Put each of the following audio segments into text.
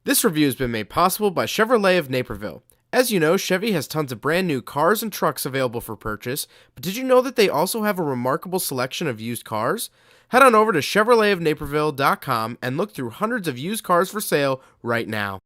This review has been made possible by Chevrolet of Naperville. As you know, Chevy has tons of brand new cars and trucks available for purchase, but did you know that they also have a remarkable selection of used cars? Head on over to ChevroletofNaperville.com and look through hundreds of used cars for sale right now.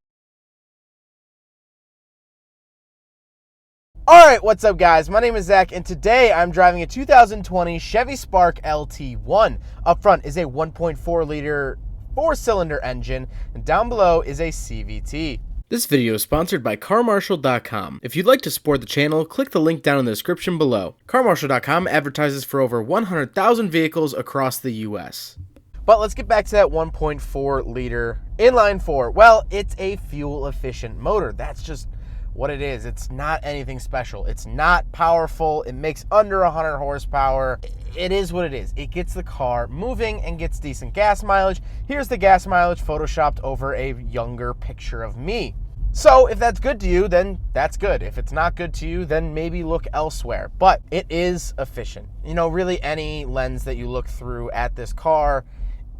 Alright, what's up guys? My name is Zach and today I'm driving a 2020 Chevy Spark LT1. Up front is a 1.4 liter 4-cylinder engine, and down below is a CVT. This video is sponsored by CarMarshal.com. If you'd like to support the channel, click the link down in the description below. CarMarshal.com advertises for over 100,000 vehicles across the US. But let's get back to that 1.4 liter inline 4. Well, it's a fuel efficient motor. That's just what it is. It's not anything special. It's not powerful. It makes under 100 horsepower. It is what it is. It gets the car moving and gets decent gas mileage. Here's the gas mileage photoshopped over a younger picture of me. So if that's good to you, then that's good. If it's not good to you, then maybe look elsewhere. But it is efficient. You know, really any lens that you look through at this car,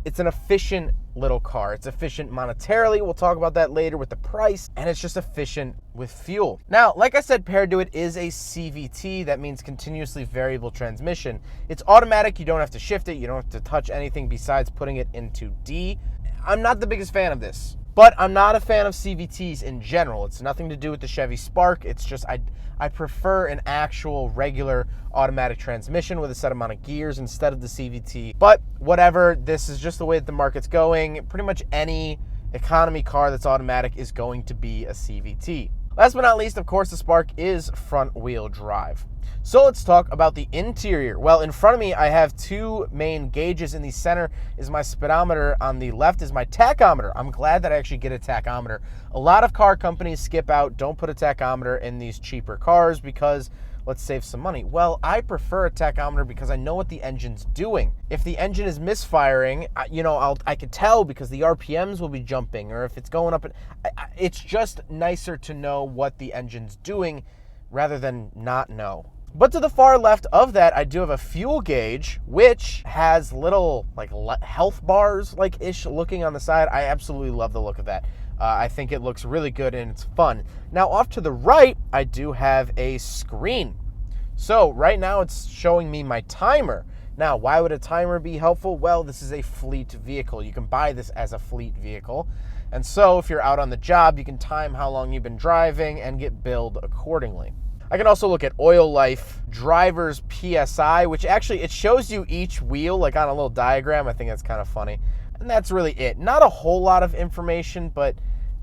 it's an efficient little car. It's efficient monetarily. We'll talk about that later with the price. And it's just efficient with fuel. Now, like I said, paired to it is a CVT. That means continuously variable transmission. It's automatic. You don't have to shift it. You don't have to touch anything besides putting it into D. I'm not the biggest fan of this, but I'm not a fan of CVTs in general. It's nothing to do with the Chevy Spark. It's just I prefer an actual regular automatic transmission with a set amount of gears instead of the CVT. But whatever, this is just the way that the market's going. Pretty much any economy car that's automatic is going to be a CVT. Last but not least, of course, the Spark is front-wheel drive. So let's talk about the interior. Well, in front of me, I have two main gauges. In the center is my speedometer. On the left is my tachometer. I'm glad that I actually get a tachometer. A lot of car companies skip out, don't put a tachometer in these cheaper cars because let's save some money. Well, I prefer a tachometer because I know what the engine's doing. If the engine is misfiring, I could tell because the RPMs will be jumping, or if it's going up. It's just nicer to know what the engine's doing rather than not know. But to the far left of that, I do have a fuel gauge, which has little like health bars like-ish looking on the side. I absolutely love the look of that. I think it looks really good and it's fun. Now off to the right, I do have a screen. So right now it's showing me my timer. Now, why would a timer be helpful? Well, this is a fleet vehicle. You can buy this as a fleet vehicle. And so if you're out on the job, you can time how long you've been driving and get billed accordingly. I can also look at oil life, driver's PSI, which actually it shows you each wheel like on a little diagram. I think that's kind of funny. And that's really it. Not a whole lot of information, but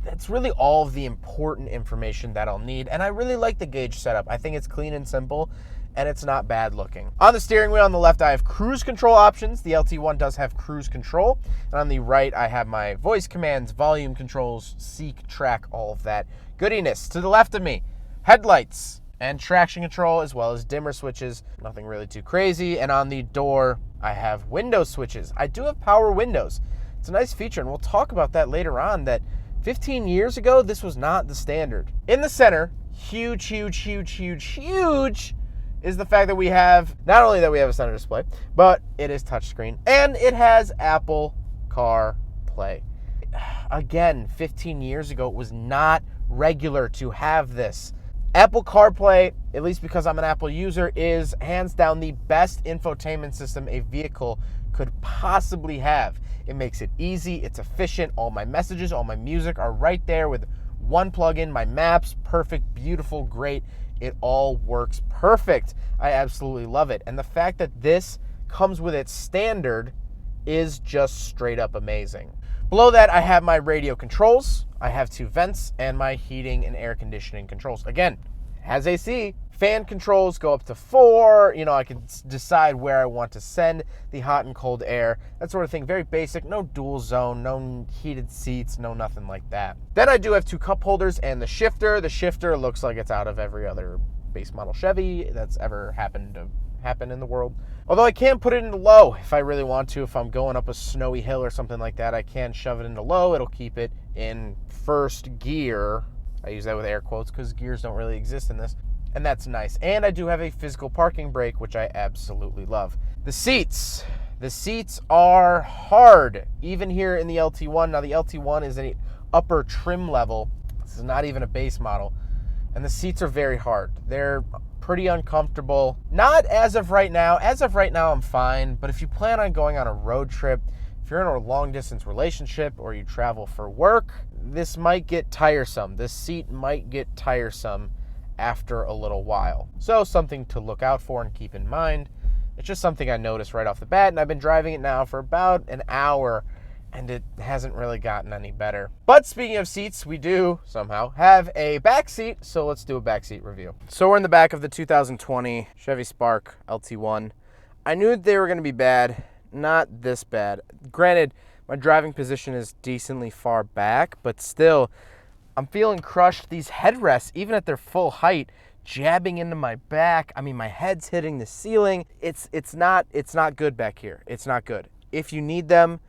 that's really all of the important information that I'll need. And I really like the gauge setup. I think it's clean and simple, and it's not bad looking. On the steering wheel on the left, I have cruise control options. The LT1 does have cruise control. And on the right, I have my voice commands, volume controls, seek, track, all of that goodiness. To the left of me, headlights and traction control, as well as dimmer switches. Nothing really too crazy. And on the door, I have window switches. I do have power windows. It's a nice feature, and we'll talk about that later on, that 15 years ago, this was not the standard. In the center, huge, is the fact that we have, not only that we have a center display, but it is touchscreen, and it has Apple CarPlay. Again, 15 years ago, it was not regular to have this. Apple CarPlay, at least because I'm an Apple user, is hands down the best infotainment system a vehicle could possibly have. It makes it easy, it's efficient, all my messages, all my music are right there with one plugin. My maps, perfect, beautiful, great. It all works perfect. I absolutely love it. And the fact that this comes with its standard is just straight up amazing. Below that, I have my radio controls. I have two vents and my heating and air conditioning controls. Again, it has AC. Fan controls go up to 4. I can decide where I want to send the hot and cold air, that sort of thing. Very basic, no dual zone, no heated seats, no nothing like that. Then I do have two cup holders and the shifter. The shifter looks like it's out of every other base model Chevy that's ever happened to happen in the world. Although I can put it into low if I really want to. If I'm going up a snowy hill or something like that, I can shove it into low. It'll keep it in first gear. I use that with air quotes because gears don't really exist in this. And that's nice. And I do have a physical parking brake, which I absolutely love. The seats. The seats are hard, even here in the LT1. Now, the LT1 is a upper trim level. This is not even a base model. And the seats are very hard. They're pretty uncomfortable. Not as of right now. As of right now, I'm fine. But if you plan on going on a road trip, if you're in a long distance relationship or you travel for work, this might get tiresome. This seat might get tiresome after a little while. So something to look out for and keep in mind. It's just something I noticed right off the bat, and I've been driving it now for about an hour, and it hasn't really gotten any better. But speaking of seats, we do somehow have a back seat, so let's do a back seat review. So we're in the back of the 2020 Chevy Spark LT1. I knew they were going to be bad, not this bad. Granted, my driving position is decently far back, but still, I'm feeling crushed. These headrests, even at their full height, jabbing into my back. I mean, my head's hitting the ceiling. It's not good back here. It's not good. If you need them,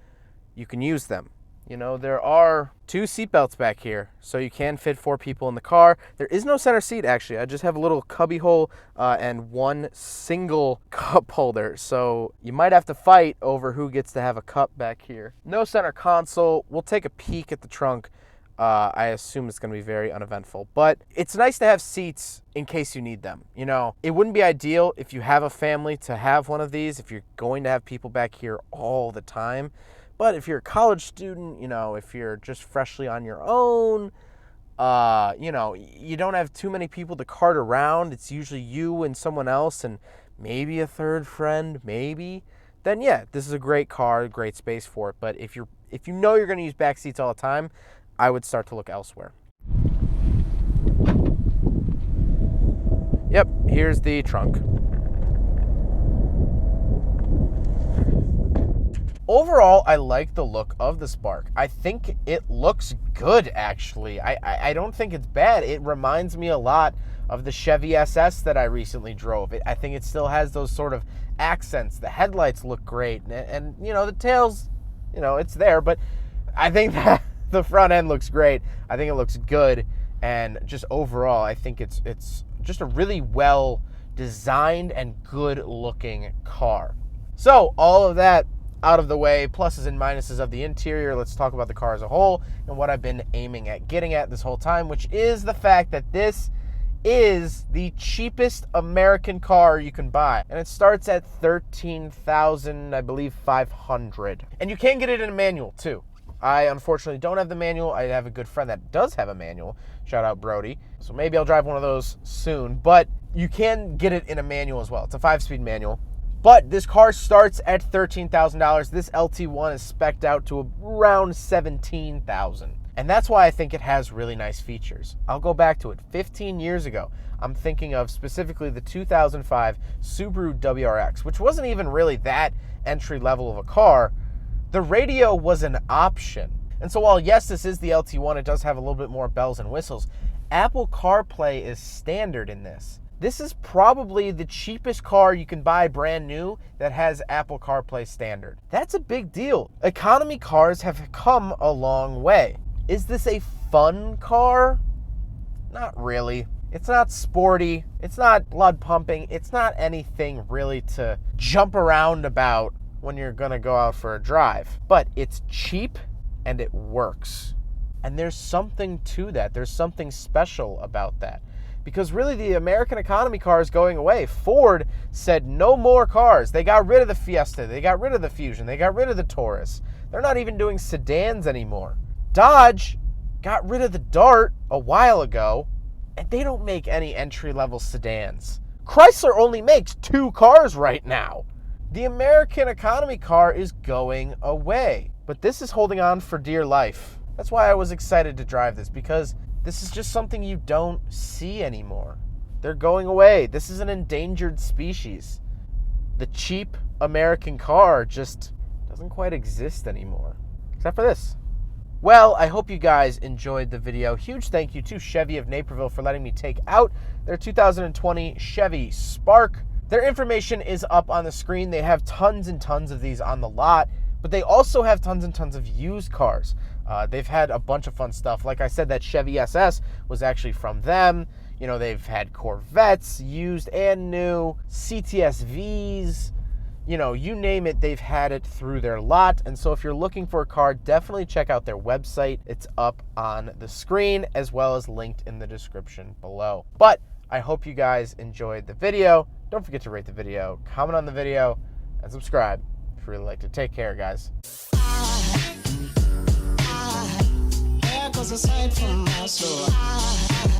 you can use them. You know, there are 2 seatbelts back here, so you can fit 4 people in the car. There is no center seat, actually. I just have a little cubby hole and 1 single cup holder, so you might have to fight over who gets to have a cup back here. No center console. We'll take a peek at the trunk. I assume it's going to be very uneventful, but it's nice to have seats in case you need them. You know, it wouldn't be ideal if you have a family to have one of these, if you're going to have people back here all the time. But if you're a college student, you know, if you're just freshly on your own, you know, you don't have too many people to cart around. It's usually you and someone else and maybe a third friend, maybe. Then yeah, this is a great car, great space for it. But if you know you're going to use back seats all the time, I would start to look elsewhere. Yep, here's the trunk. Overall, I like the look of the Spark. I think it looks good, actually. I don't think it's bad. It reminds me a lot of the Chevy SS that I recently drove. I think it still has those sort of accents. The headlights look great. And you know, the tail's, you know, it's there. But I think that the front end looks great. I think it looks good. And just overall, I think it's just a really well designed and good looking car. So all of that out of the way, pluses and minuses of the interior, let's talk about the car as a whole and what I've been aiming at getting at this whole time, which is the fact that this is the cheapest American car you can buy. And it starts at $13,000, I believe, $500. And you can get it in a manual too. I unfortunately don't have the manual. I have a good friend that does have a manual. Shout out Brody. So maybe I'll drive one of those soon. But you can get it in a manual as well. It's a 5-speed manual. But this car starts at $13,000. This LT1 is spec'd out to around $17,000. And that's why I think it has really nice features. I'll go back to it. 15 years ago, I'm thinking of specifically the 2005 Subaru WRX, which wasn't even really that entry level of a car. The radio was an option. And so while, yes, this is the LT1, it does have a little bit more bells and whistles. Apple CarPlay is standard in this. This is probably the cheapest car you can buy brand new that has Apple CarPlay standard. That's a big deal. Economy cars have come a long way. Is this a fun car? Not really. It's not sporty. It's not blood pumping. It's not anything really to jump around about when you're gonna go out for a drive. But it's cheap and it works. And there's something to that. There's something special about that. Because really the American economy car is going away. Ford said no more cars. They got rid of the Fiesta. They got rid of the Fusion. They got rid of the Taurus. They're not even doing sedans anymore. Dodge got rid of the Dart a while ago, and they don't make any entry-level sedans. Chrysler only makes 2 cars right now. The American economy car is going away. But this is holding on for dear life. That's why I was excited to drive this, because this is just something you don't see anymore. They're going away. This is an endangered species. The cheap American car just doesn't quite exist anymore, except for this. Well, I hope you guys enjoyed the video. Huge thank you to Chevy of Naperville for letting me take out their 2020 Chevy Spark. Their information is up on the screen. They have tons and tons of these on the lot, but they also have tons and tons of used cars. They've had a bunch of fun stuff. Like I said, that Chevy SS was actually from them. You know, they've had Corvettes, used and new, CTSVs, you know, you name it, they've had it through their lot. And so if you're looking for a car, definitely check out their website. It's up on the screen as well as linked in the description below. But I hope you guys enjoyed the video. Don't forget to rate the video, comment on the video, and subscribe if you really like to. Take care, guys. There goes a sight from my soul.